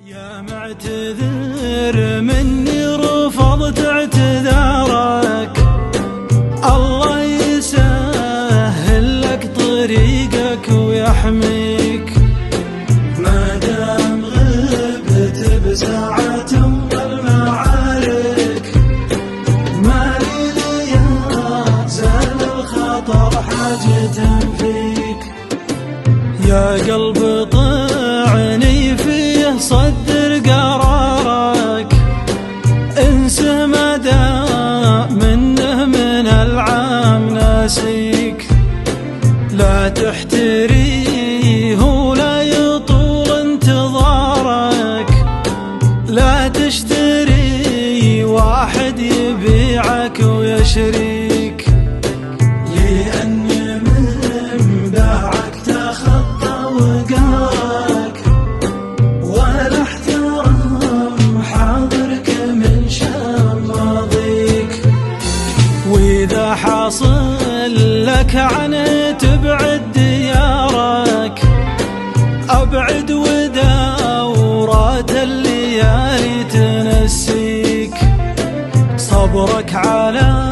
يا معتذر مني رفضت اعتذارك، الله يسهل لك طريقك ويحميك. ما دام غبت بساعة والمعارك، ما لي ليا زال الخطر حاجة فيك. يا قلب طعني فيه صدر قرارك، انسى ما دام منه من العام ناسيك. لا تحتريه ولا يطول انتظارك، لا تشتري واحد يبيعك ويشريك. لأن من باعك تخطى وقاك، ولا احترام حاضرك من شان ماضيك. وإذا حاصل لك عنه تبعد ديارك، أبعد ودورات الليالي تنسيك. صبرك على